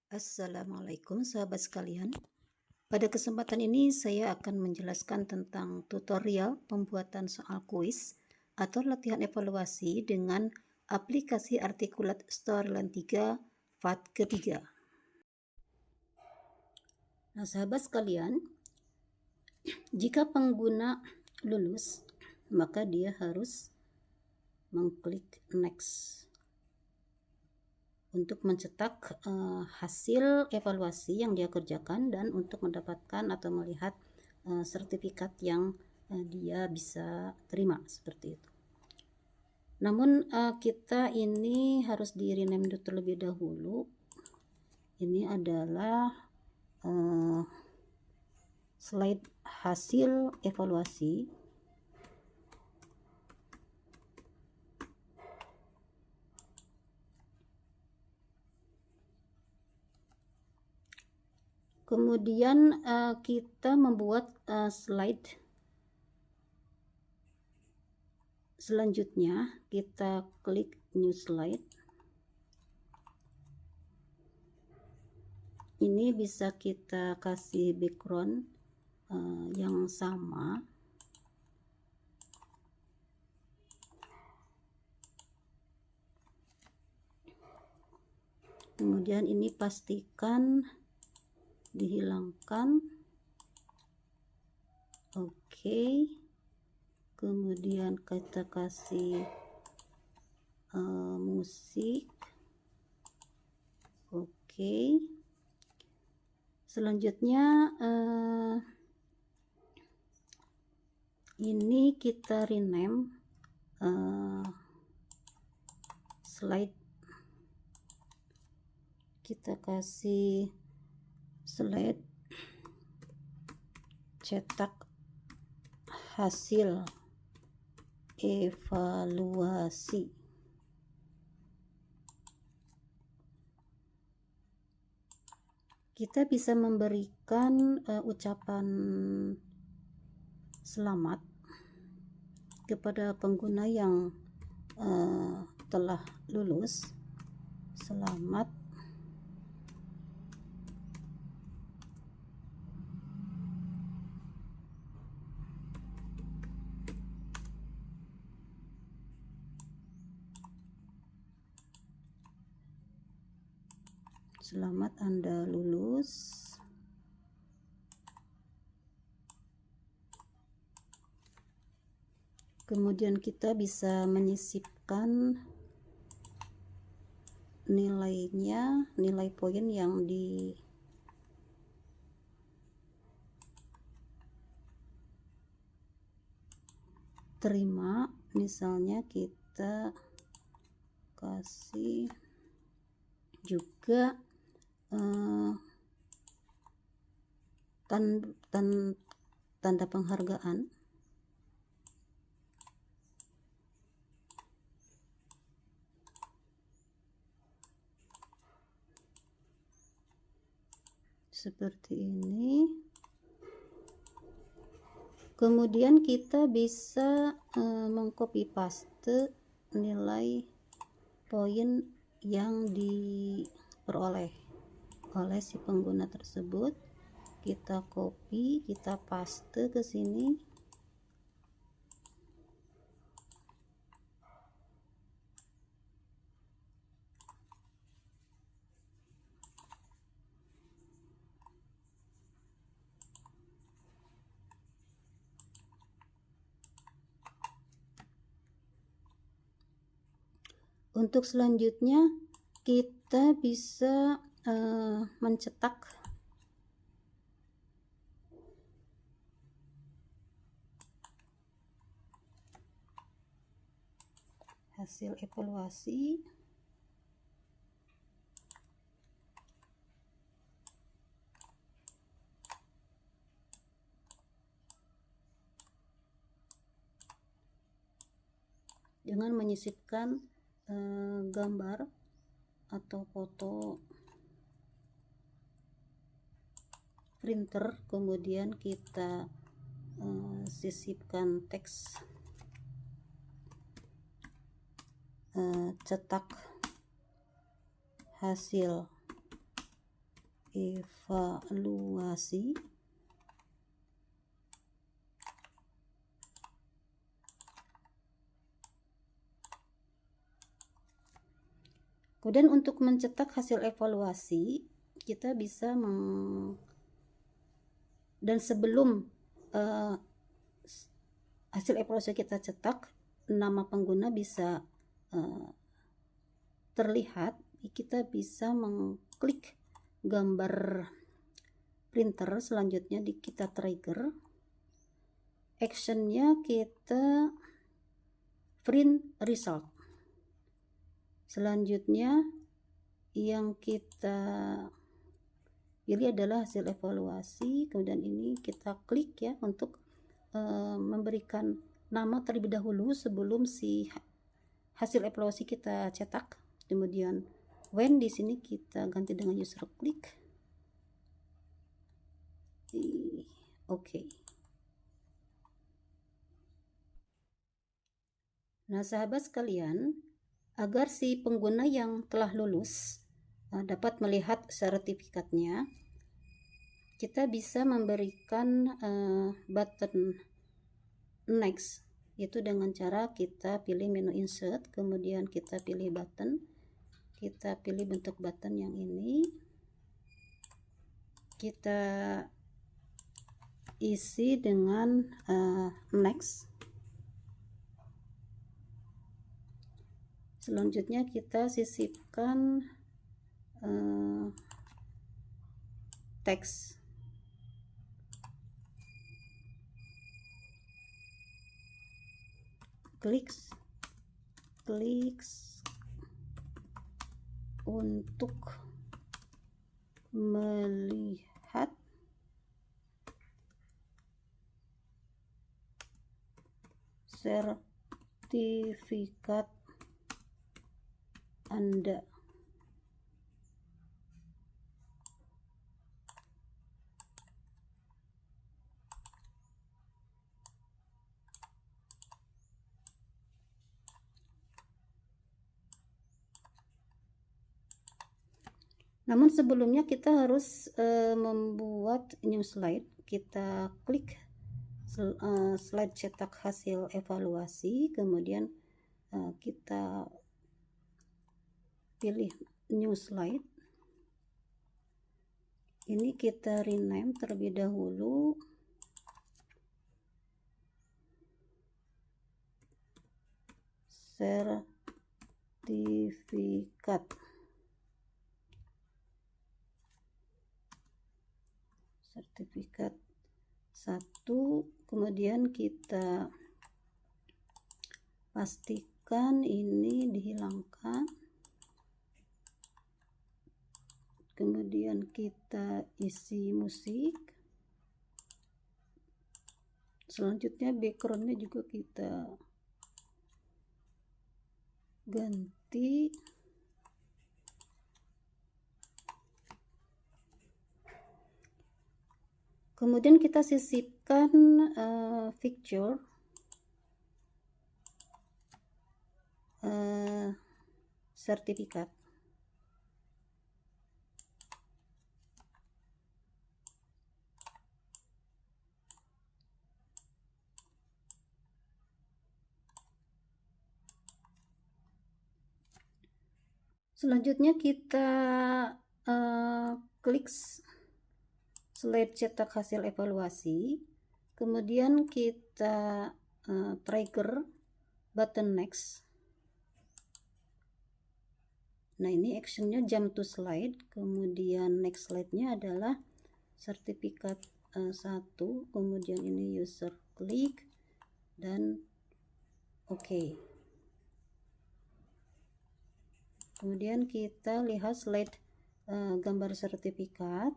Assalamualaikum sahabat sekalian. Pada kesempatan ini saya akan menjelaskan tentang tutorial pembuatan soal kuis atau latihan evaluasi dengan aplikasi Articulate Storyline 3 part ketiga. Nah, sahabat sekalian, jika pengguna lulus, maka dia harus mengklik next untuk mencetak hasil evaluasi yang dia kerjakan dan untuk mendapatkan atau melihat sertifikat yang dia bisa terima seperti itu. Namun kita ini harus di rename terlebih dahulu. Ini adalah slide hasil evaluasi. Kemudian kita membuat slide selanjutnya. Kita klik new slide. Ini bisa kita kasih background yang sama. Kemudian ini pastikan dihilangkan. Oke. Kemudian kita kasih musik. Oke. Selanjutnya ini kita rename slide. Kita kasih slide cetak hasil evaluasi. Kita bisa memberikan ucapan selamat kepada pengguna yang telah lulus. Selamat Selamat Anda lulus. Kemudian kita bisa menyisipkan nilainya, nilai poin yang diterima. Misalnya kita kasih juga tanda penghargaan. Seperti ini. Kemudian kita bisa mengcopy paste nilai poin yang diperoleh oleh si pengguna tersebut. Kita copy, kita paste ke sini. Untuk selanjutnya kita bisa mencetak hasil evaluasi. Dengan menyisipkan gambar atau foto printer, kemudian kita sisipkan teks cetak hasil evaluasi. Kemudian untuk mencetak hasil evaluasi, kita bisa dan sebelum hasil evaluasi kita cetak, nama pengguna bisa terlihat. Kita bisa mengklik gambar printer, selanjutnya kita trigger, actionnya kita print result. Selanjutnya yang kita pilih adalah hasil evaluasi, kemudian ini kita klik ya untuk memberikan nama terlebih dahulu sebelum si hasil evaluasi kita cetak. Kemudian when di sini kita ganti dengan user click. Oke. Nah, sahabat sekalian, agar si pengguna yang telah lulus dapat melihat sertifikatnya, kita bisa memberikan button next, yaitu dengan cara kita pilih menu insert, kemudian kita pilih button, kita pilih bentuk button yang ini, kita isi dengan next. Selanjutnya kita sisipkan teks. Klik untuk melihat sertifikat Anda. Namun sebelumnya kita harus membuat new slide. Kita klik slide cetak hasil evaluasi, kemudian kita pilih new slide. Ini kita rename terlebih dahulu. Sertifikat. Sertifikat 1, kemudian kita pastikan ini dihilangkan, kemudian kita isi musik, selanjutnya backgroundnya juga kita ganti. Kemudian kita sisipkan picture sertifikat. Selanjutnya kita klik slide cetak hasil evaluasi, kemudian kita trigger button next. Nah, ini actionnya jump to slide, kemudian next slide-nya adalah sertifikat 1, kemudian ini user klik dan oke. Kemudian kita lihat slide gambar sertifikat.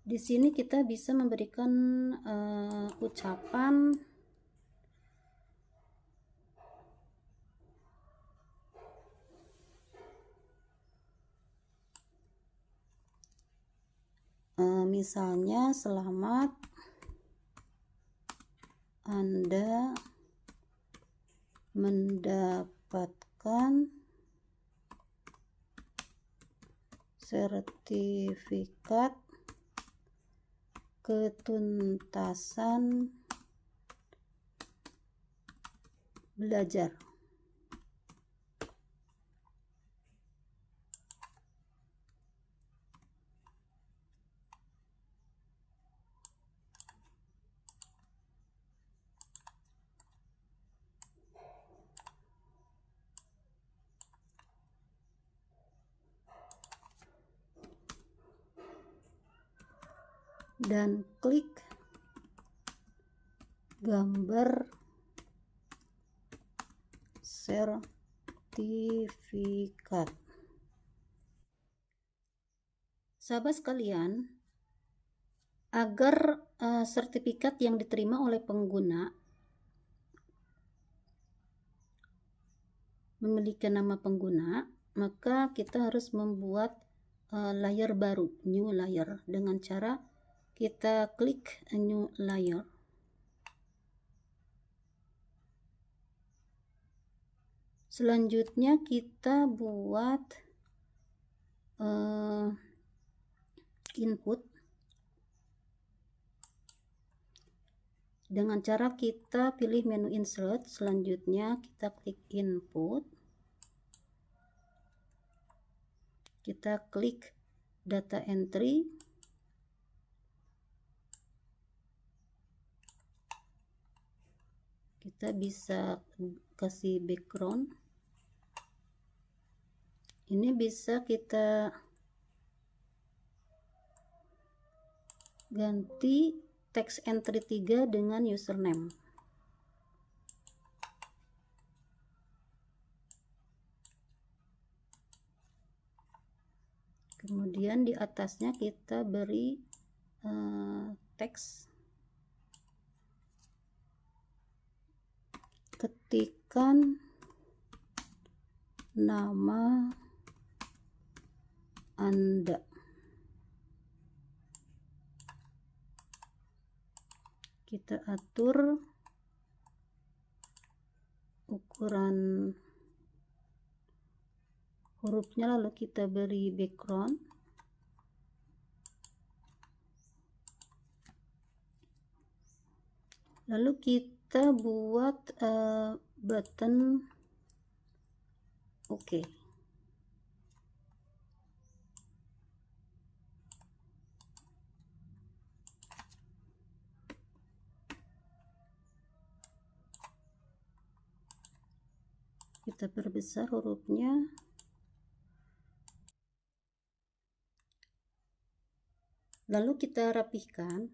Di sini kita bisa memberikan ucapan misalnya selamat Anda mendapatkan sertifikat ketuntasan belajar. Dan klik gambar sertifikat. Sahabat sekalian, agar sertifikat yang diterima oleh pengguna memiliki nama pengguna, maka kita harus membuat layer baru, new layer, dengan cara kita klik a new layer. Selanjutnya kita buat input dengan cara kita pilih menu insert. Selanjutnya kita klik input, kita klik data entry, kita bisa kasih background. Ini bisa kita ganti text entry 3 dengan username. Kemudian di atasnya kita beri teks, ketikkan nama Anda. Kita atur ukuran hurufnya, lalu kita beri background. Lalu kita buat button OK. Kita perbesar hurufnya. Lalu kita rapihkan.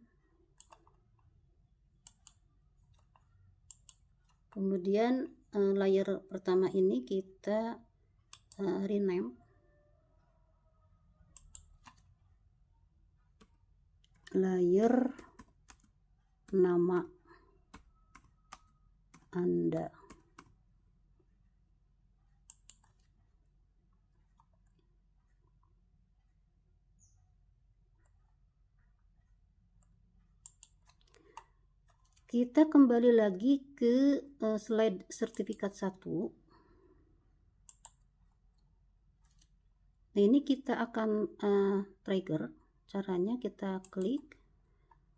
Kemudian layer pertama ini kita rename. Layer nama Anda. Kita kembali lagi ke slide sertifikat 1. Nah, ini kita akan trigger. Caranya kita klik,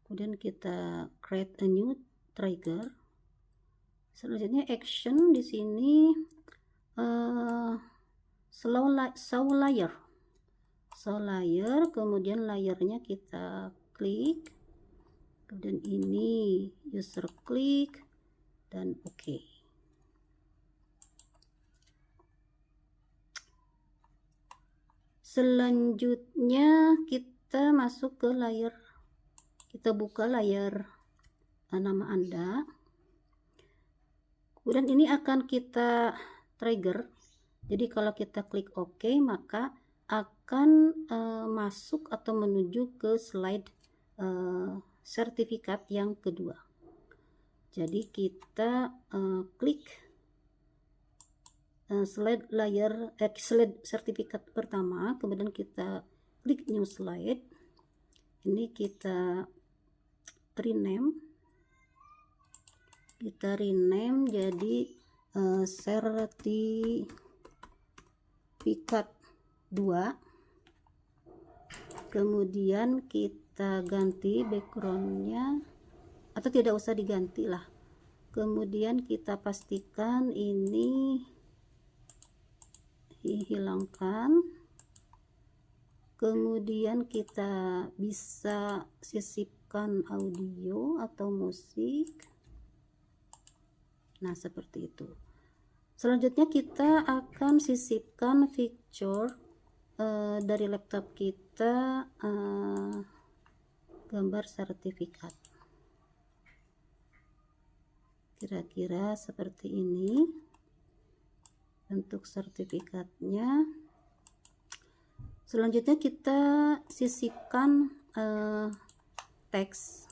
kemudian kita create a new trigger. Selanjutnya action di sini show layer, kemudian layernya kita klik. Kemudian ini user klik dan OK. Selanjutnya kita masuk ke layer, kita buka layar nama Anda. Kemudian ini akan kita trigger. Jadi kalau kita klik OK, maka akan masuk atau menuju ke slide sertifikat yang kedua. Jadi kita klik slide sertifikat pertama, kemudian kita klik new slide. Ini kita rename. Kita rename jadi sertifikat 2. Kemudian kita ganti backgroundnya, atau tidak usah diganti lah. Kemudian kita pastikan ini dihilangkan. Kemudian kita bisa sisipkan audio atau musik. Nah, seperti itu. Selanjutnya kita akan sisipkan picture dari laptop kita, gambar sertifikat. Kira-kira seperti ini bentuk sertifikatnya. Selanjutnya kita sisipkan teks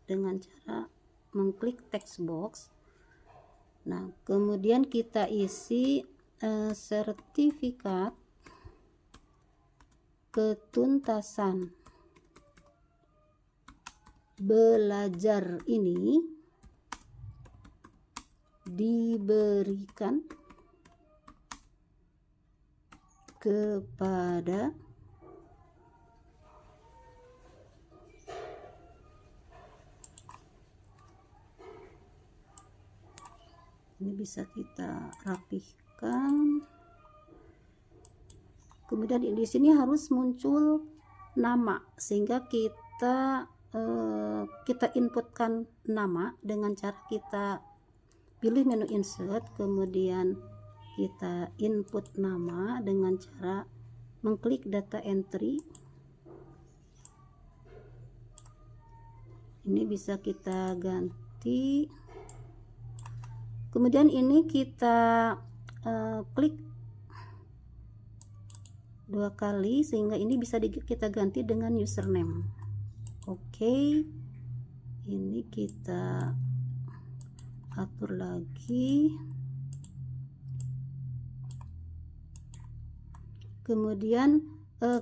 dengan cara mengklik text box. Nah, kemudian kita isi sertifikat ketuntasan belajar ini diberikan kepada ini, bisa kita rapihkan. Kemudian di sini harus muncul nama, sehingga kita inputkan nama dengan cara kita pilih menu insert, kemudian kita input nama dengan cara mengklik data entry. Ini bisa kita ganti. Kemudian ini kita klik 2 kali sehingga ini bisa kita ganti dengan username. Oke, ini kita atur lagi. Kemudian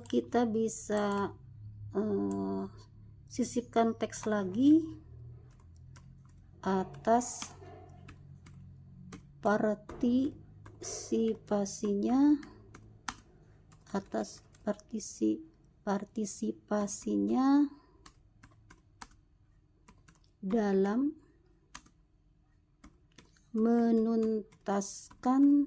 kita bisa sisipkan teks lagi atas partisipasinya dalam menuntaskan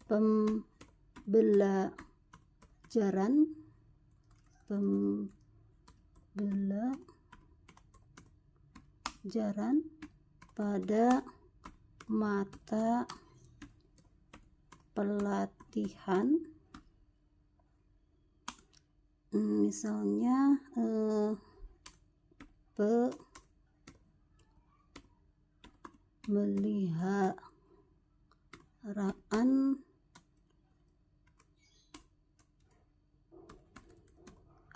pembelajaran pada mata pelatihan, misalnya pemeliharaan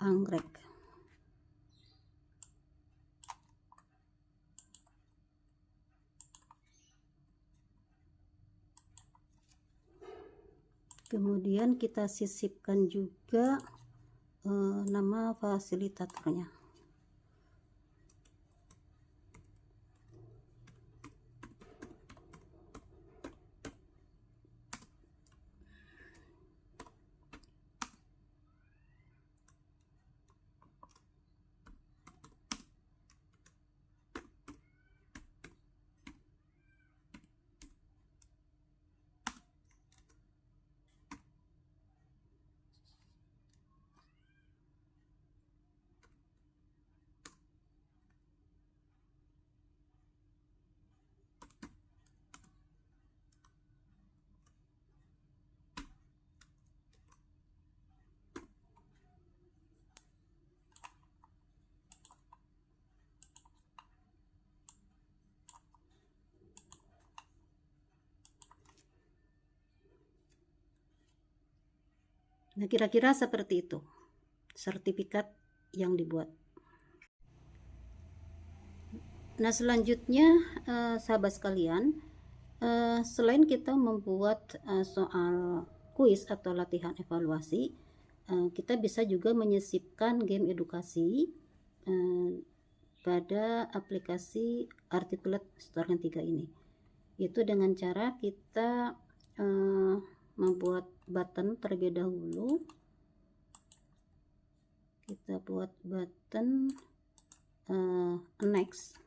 anggrek. Kemudian kita sisipkan juga nama fasilitatornya. Nah, kira-kira seperti itu sertifikat yang dibuat. Nah, selanjutnya sahabat sekalian, selain kita membuat soal kuis atau latihan evaluasi, kita bisa juga menyisipkan game edukasi pada aplikasi Articulate Store yang 3 ini, yaitu dengan cara kita membuat button terlebih dahulu. kita buat button next.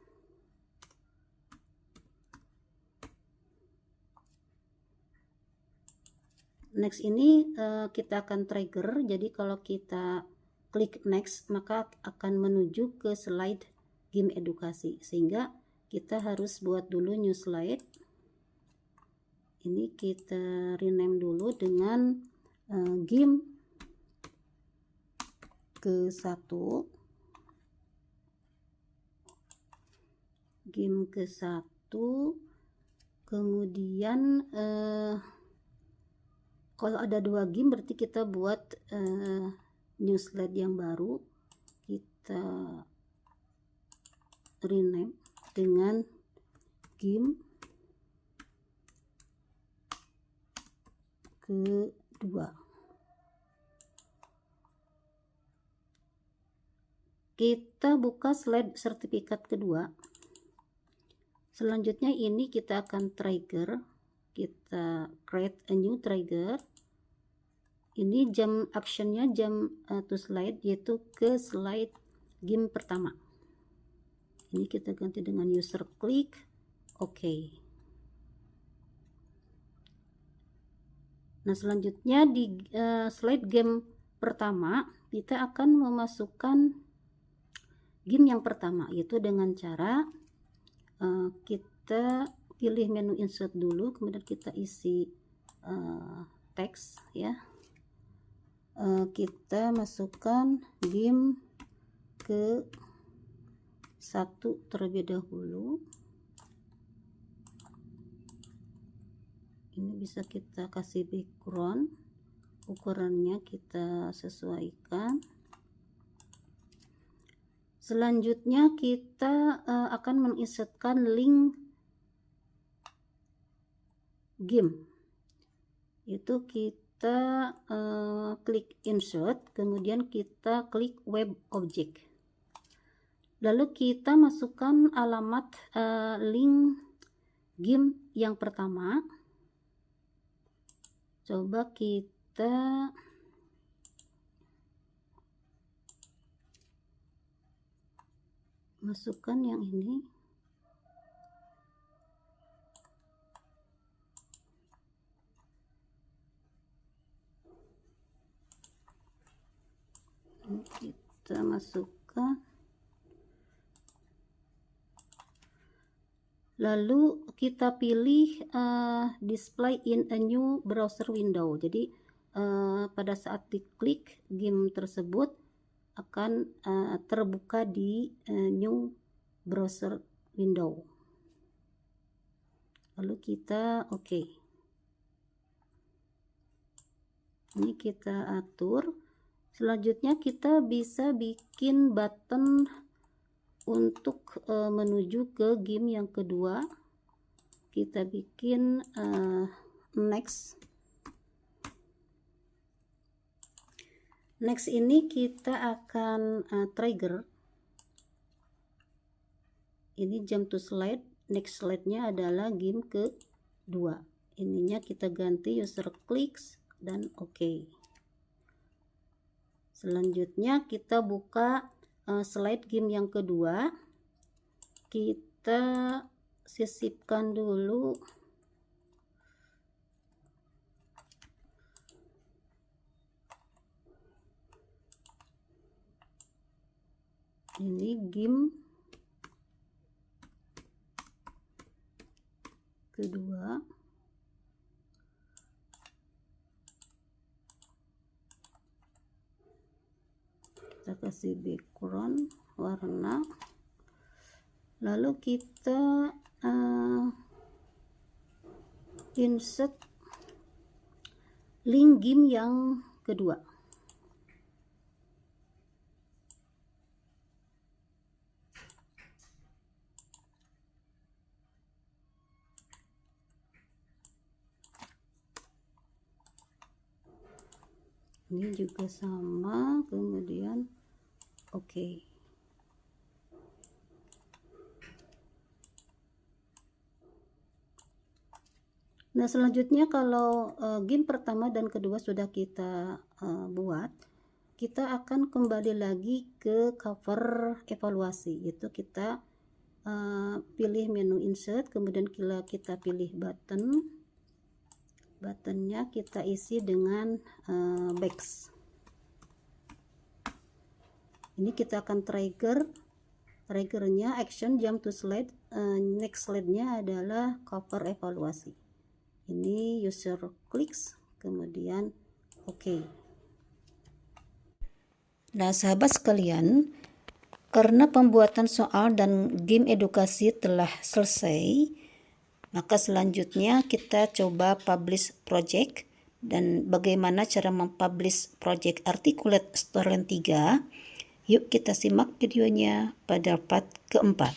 Next ini kita akan trigger, jadi kalau kita klik next maka akan menuju ke slide game edukasi, sehingga kita harus buat dulu new slide. Ini kita rename dulu dengan game ke-1, game ke-1, kemudian kalau ada 2 game berarti kita buat new slide yang baru, kita rename dengan game ke-2. Kita buka slide sertifikat kedua. Selanjutnya ini kita akan trigger, kita create a new trigger. Ini jam actionnya jam to slide, yaitu ke slide game pertama. Ini kita ganti dengan user klik OK. Nah, selanjutnya di slide game pertama kita akan memasukkan game yang pertama, yaitu dengan cara kita pilih menu insert dulu, kemudian kita isi teks ya. Kita masukkan game ke-1 terlebih dahulu. Ini bisa kita kasih background, ukurannya kita sesuaikan. Selanjutnya kita akan menginsertkan link game, itu kita klik insert, kemudian kita klik web object, lalu kita masukkan alamat link game yang pertama. Coba kita masukkan yang ini. Kita masukkan, lalu kita pilih display in a new browser window. Jadi pada saat diklik game tersebut akan terbuka di new browser window. Lalu kita OK. Ini kita atur. Selanjutnya kita bisa bikin button untuk menuju ke game yang kedua. Kita bikin next. Next ini kita akan trigger. Ini jump to slide. Next slide-nya adalah game kedua. Ininya kita ganti user clicks dan OK. Selanjutnya kita buka slide game yang kedua. Kita sisipkan dulu ini game kedua. Kita kasih background warna, lalu kita insert link game yang kedua. Ini juga sama, kemudian OK. Nah, selanjutnya kalau game pertama dan kedua sudah kita buat, kita akan kembali lagi ke cover evaluasi, yaitu kita pilih menu insert, kemudian kita pilih buttonnya kita isi dengan box. Ini kita akan triggernya action jump to slide. Next slide-nya adalah cover evaluasi. Ini user clicks, kemudian oke. Nah, sahabat sekalian, karena pembuatan soal dan game edukasi telah selesai, maka selanjutnya kita coba publish project. Dan bagaimana cara mempublish project Articulate Storyline 3? Yuk kita simak videonya pada part keempat.